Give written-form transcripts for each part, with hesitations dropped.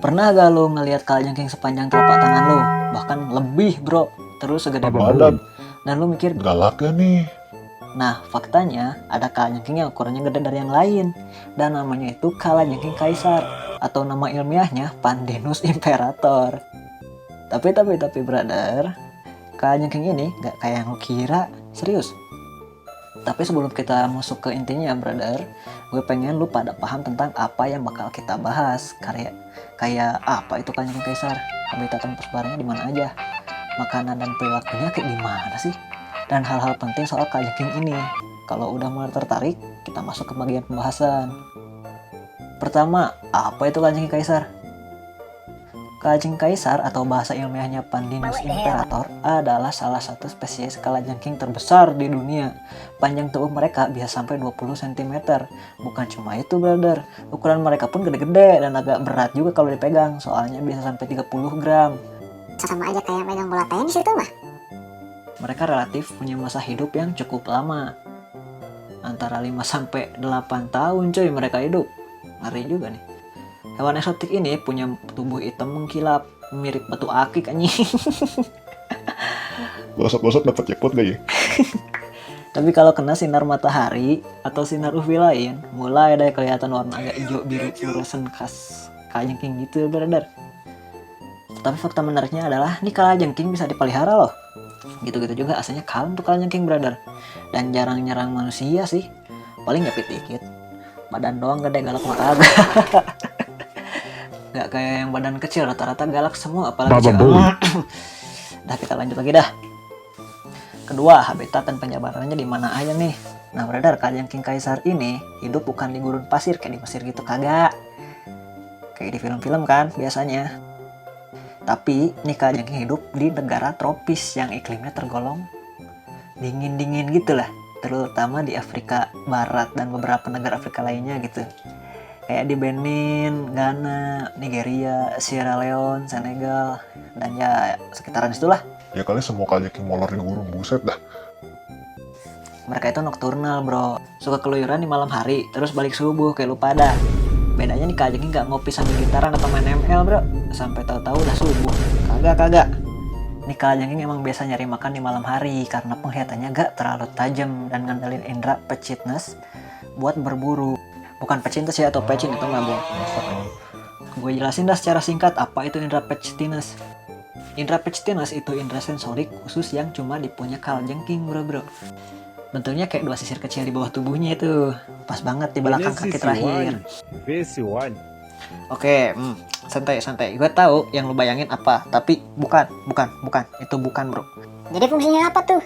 Pernah gak lo ngelihat kalajengking sepanjang telapak tangan lo? Bahkan lebih bro, terus segede Badan. dan lo mikir, Galak ya nih. nah faktanya ada kalajengking yang ukurannya gede dari yang lain. Dan namanya itu kalajengking kaisar, atau nama ilmiahnya Pandinus imperator. Tapi brother, kalajengking ini gak kayak yang lo kira, serius. Tapi sebelum kita masuk ke intinya brother, gue pengen lu pada paham tentang apa yang bakal kita bahas. Kayak apa itu kalajengking kaisar, habitat dan persebarannya di mana aja, makanan dan perilakunya kayak gimana sih, dan hal-hal penting soal kalajengking ini. Kalau udah mulai tertarik, kita masuk ke bagian pembahasan. Pertama, apa itu kalajengking kaisar? Kalajengking kaisar atau bahasa ilmiahnya Pandinus imperator adalah salah satu spesies kalajengking terbesar di dunia. Panjang tubuh mereka bisa sampai 20 cm. Bukan cuma itu brother, ukuran mereka pun gede-gede dan agak berat juga kalau dipegang, soalnya bisa sampai 30 gram. Sama aja kayak pegang bola tenis itu mah. Mereka relatif punya masa hidup yang cukup lama. Antara 5 sampai 8 tahun cuy mereka hidup. Ngeri juga nih. Hewan eksotik ini punya tubuh hitam mengkilap, mirip batu akik anjing. Gosok-gosok dapat jackpot gak ya? Tapi kalau kena sinar matahari atau sinar UV lain, mulai ada kelihatan warna agak hijau biru fluoresan khas kalajengking gitu brother. Tapi fakta menariknya adalah nih kalajengking bisa dipelihara loh. Gitu-gitu juga aslinya kalem tuh kalajengking brother. Dan jarang nyerang manusia sih. Paling nyepit dikit. Badan doang gede, galak mah kagak. Gak kayak yang badan kecil, rata-rata galak semua apalagi cewek. Dah kita lanjut lagi dah. Kedua, habitat dan penyebarannya di mana aja nih. Nah brother, kalajengking kaisar ini hidup bukan di gurun pasir kayak di Mesir gitu, kagak. Kayak di film-film kan biasanya. Tapi nih kalajengking hidup di negara tropis yang iklimnya tergolong dingin-dingin gitu lah. Terutama di Afrika Barat dan beberapa negara Afrika lainnya gitu. Kayak di Benin, Ghana, Nigeria, Sierra Leone, Senegal, dan ya sekitaran situlah. Ya kali semua kalajengking molor di gurun, buset dah. Mereka itu nocturnal bro, suka keluyuran di malam hari, terus balik subuh kayak lu pada. Bedanya nih kalajengking gak ngopi sambil gitaran atau main ML bro, sampai tahu-tahu udah subuh. Kagak. Nih kalajengking emang biasa nyari makan di malam hari karena penglihatannya gak terlalu tajam dan ngandelin indera pecintas buat berburu. Bukan pecintas ya, atau pecin itu mah bohong. Gue jelasin dah secara singkat apa itu indera pecintas. Indera pecintas itu indera sensorik khusus yang cuma dipunya kalajengking bro. Bentuknya kayak dua sisir kecil di bawah tubuhnya itu, pas banget di belakang kaki terakhir. Oke, santai. Gue tahu yang lu bayangin apa, tapi bukan. Itu bukan bro. Jadi fungsinya apa tuh?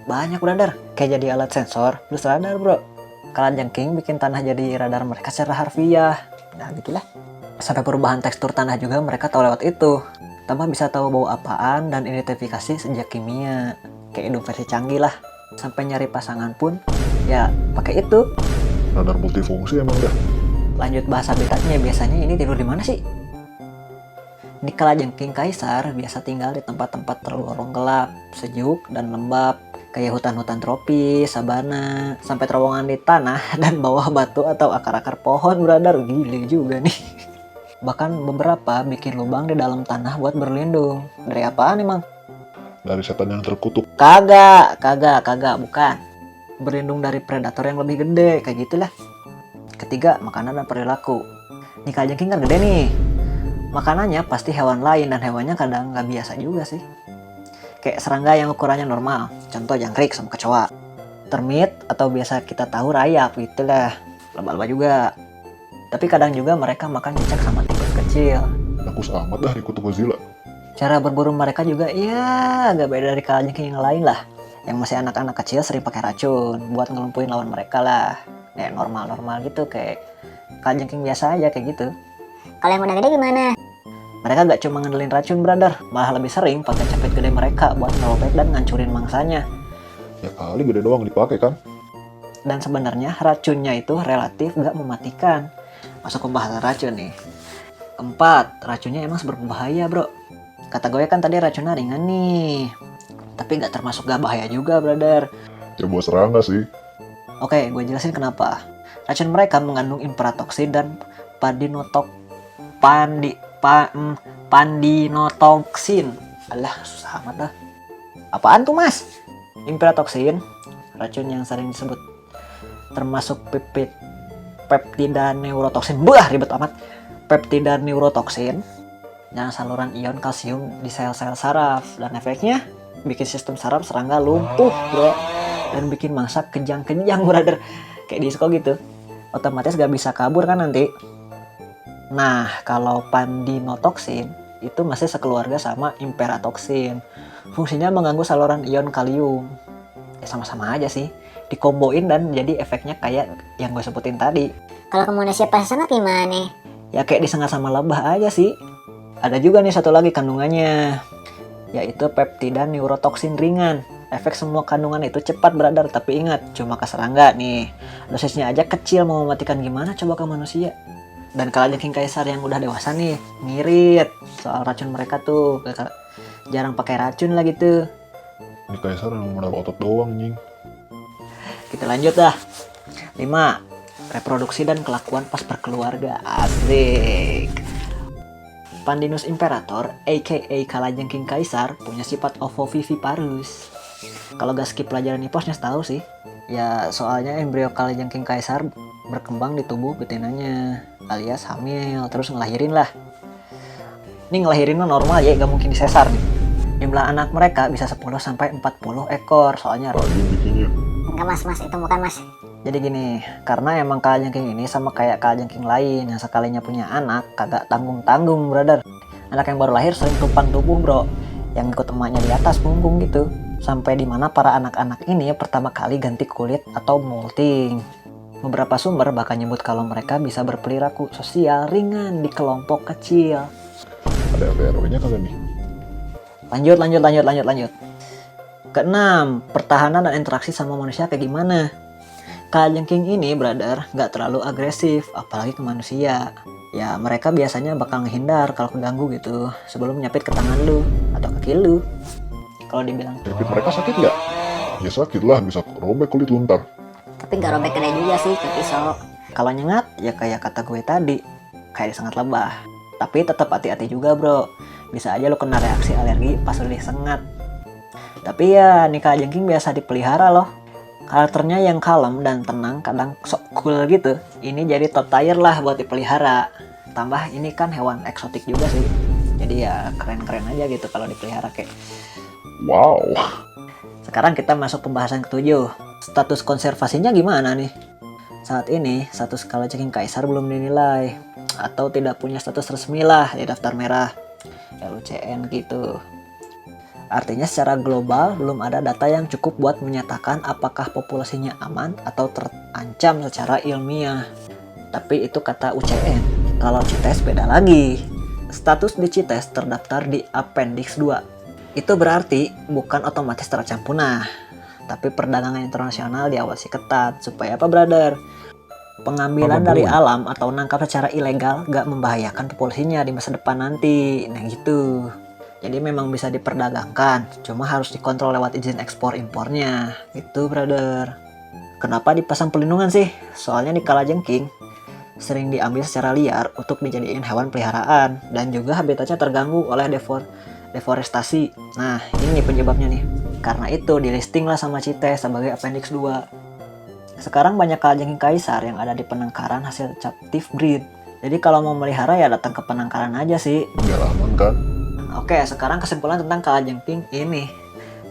Banyak brother, kayak jadi alat sensor plus radar bro. Kalajengking bikin tanah jadi radar mereka secara harfiah. Nah gitulah. Sampai perubahan tekstur tanah juga mereka tahu lewat itu. Tambah bisa tahu bau apaan dan identifikasi sejak kimia. Kayak hidup versi canggih lah. Sampai nyari pasangan pun ya pakai itu. Radar multifungsi emang dah. Lanjut bahas habitatnya, biasanya ini tidur di mana sih? Ini kalajengking kaisar biasa tinggal di tempat-tempat terlorong gelap, sejuk dan lembab. Kayak hutan-hutan tropis, sabana, sampai terowongan di tanah dan bawah batu atau akar-akar pohon brother. Gile juga nih. Bahkan beberapa bikin lubang di dalam tanah buat berlindung. Dari apaan emang? Dari setan yang terkutuk. Kagak, bukan. Berlindung dari predator yang lebih gede, kayak gitulah. Ketiga, makanan dan perilaku. Nih kalajengking kan gede nih. Makanannya pasti hewan lain dan hewannya kadang nggak biasa juga sih. Kayak serangga yang ukurannya normal, contoh jangkrik sama kecoa. Termit atau biasa kita tahu rayap gitu lah, laba-laba juga. Tapi kadang juga mereka makan cicak sama tikus kecil. Nakus amat dah ikut Godzilla. Cara berburu mereka juga ya agak beda dari kalajengking yang lain lah. Yang masih anak-anak kecil sering pakai racun buat ngelumpuhin lawan mereka lah. Kayak normal gitu, kayak kalajengking biasa aja kayak gitu. Kalau yang udah gede gimana? Mereka gak cuma ngandelin racun brother, malah lebih sering pakai cepet gede mereka buat ngerobek dan ngancurin mangsanya. Ya kali gede doang dipakai kan. Dan sebenarnya racunnya itu relatif gak mematikan. Masuk pembahasan racun nih. Keempat, racunnya emang berbahaya bro. Kata gue kan tadi racunnya ringan nih, tapi gak termasuk gak bahaya juga brother. Ya buat serangga sih. Oke, gue jelasin kenapa. Racun mereka mengandung infratoksin dan Pandinotoxin. Alah, susah amat dah. Apaan tuh mas? Imperatoxin, racun yang sering disebut termasuk peptida neurotoxin. Bah, ribet amat. Peptida neurotoxin yang saluran ion kalsium di sel-sel saraf, dan efeknya bikin sistem saraf serangga lumpuh bro, dan bikin mangsa kejang-kejang brother, kayak disco gitu. Otomatis gak bisa kabur kan nanti. Nah kalau pandinotoxin itu masih sekeluarga sama imperatoxin. Fungsinya mengganggu saluran ion kalium. Ya sama-sama aja sih, dikomboin dan jadi efeknya kayak yang gue sebutin tadi. Kalau ke manusia pas sengat gimana? Ya kayak disengat sama lebah aja sih. Ada juga nih satu lagi kandungannya, yaitu peptida neurotoxin ringan. Efek semua kandungan itu cepat brother, tapi ingat cuma ke serangga nih. Dosisnya aja kecil, mau mematikan gimana coba ke manusia. Dan kalajengking kaisar yang udah dewasa nih, ngirit soal racun mereka tuh. Jarang pakai racun lah gitu. Ini kaisar yang modal otot doang nying. Kita lanjut dah. 5. Reproduksi dan kelakuan pas berkeluarga. Asik. Pandinus imperator, aka kalajengking kaisar, punya sifat ovoviviparus. Kalau gak skip pelajaran IPOSnya tahu sih. Ya soalnya embrio kalajengking kaisar berkembang di tubuh betinanya, alias hamil, terus ngelahirin lah. Ini ngelahirinnya normal ya, gak mungkin disesar nih. Jumlah anak mereka bisa 10-40 ekor, soalnya Rajin bikinnya. Enggak mas, itu bukan mas. jadi gini, karena emang kalajengking ini sama kayak kalajengking lain yang sekalinya punya anak kagak tanggung-tanggung brother. Anak yang baru lahir sering tumpang tubuh bro, yang ikut emaknya di atas punggung gitu. Sampai dimana para anak-anak ini pertama kali ganti kulit atau molting. Beberapa sumber bahkan nyebut kalau mereka bisa berperilaku sosial ringan di kelompok kecil. Ada RW-nya kagak nih? Lanjut. Keenam, pertahanan dan interaksi sama manusia kayak gimana? Kalajengking ini brother nggak terlalu agresif, apalagi ke manusia. Ya mereka biasanya bakal ngehindar kalau keganggu gitu, sebelum nyapit ke tangan lu atau kaki lu. Kalau dibilang Nyepit mereka sakit nggak? Ya sakit lah, bisa robek kulit lu ntar. Tapi nggak robek gede juga sih ke pisau. kalau nyengat ya kayak kata gue tadi, kayak disengat lebah. Tapi tetap hati-hati juga bro, bisa aja lu kena reaksi alergi pas lu disengat. Tapi ya nih kalajengking biasa dipelihara loh. Karakternya yang kalem dan tenang, kadang sok cool gitu. Ini jadi top tier lah buat dipelihara. Tambah ini kan hewan eksotik juga sih. Jadi ya keren-keren aja gitu kalau dipelihara kayak. Wow. Sekarang kita masuk pembahasan ke-7. Status konservasinya gimana nih? Saat ini status kalajengking kaisar belum dinilai atau tidak punya status resmi lah di daftar merah LUCN gitu. Artinya secara global belum ada data yang cukup buat menyatakan apakah populasinya aman atau terancam secara ilmiah. Tapi itu kata UCN. Kalau CITES beda lagi. Status di CITES terdaftar di Appendix 2. Itu berarti bukan otomatis terancam punah. Tapi perdagangan internasional diawasi ketat. Supaya apa brother? Pengambilan dari alam atau nangkap secara ilegal gak membahayakan populasinya di masa depan nanti. Nah gitu. Jadi memang bisa diperdagangkan, cuma harus dikontrol lewat izin ekspor impornya. Gitu brother. Kenapa dipasang pelindungan sih? Soalnya di kalajengking sering diambil secara liar untuk dijadiin hewan peliharaan. Dan juga habitatnya terganggu oleh deforestasi. Nah ini penyebabnya nih. Karena itu di listing lah sama CITES sebagai Appendix 2. Sekarang banyak kalajengking kaisar yang ada di penangkaran hasil captive breed. Jadi kalau mau melihara ya datang ke penangkaran aja sih. Biar aman kan? Oke, sekarang kesimpulan tentang kalajengking ini.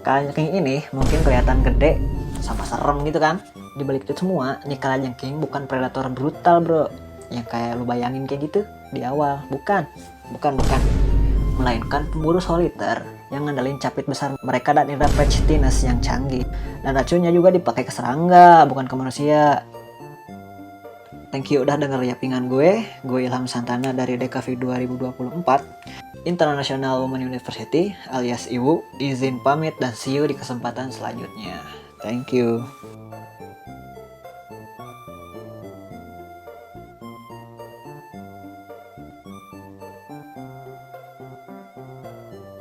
Kalajengking ini mungkin kelihatan gede sama serem gitu kan. Di balik itu semua, nih kalajengking bukan predator brutal bro. Yang kayak lu bayangin kayak gitu di awal. Bukan. Melainkan pemburu soliter yang ngandelin capit besar mereka dan indera precinus yang canggih. Dan racunnya juga dipakai ke serangga, bukan ke manusia. Thank you udah denger yapingan gue. Gue Ilham Santana dari DKV 2024. International Women University alias IWU, izin pamit dan see you di kesempatan selanjutnya. Thank you.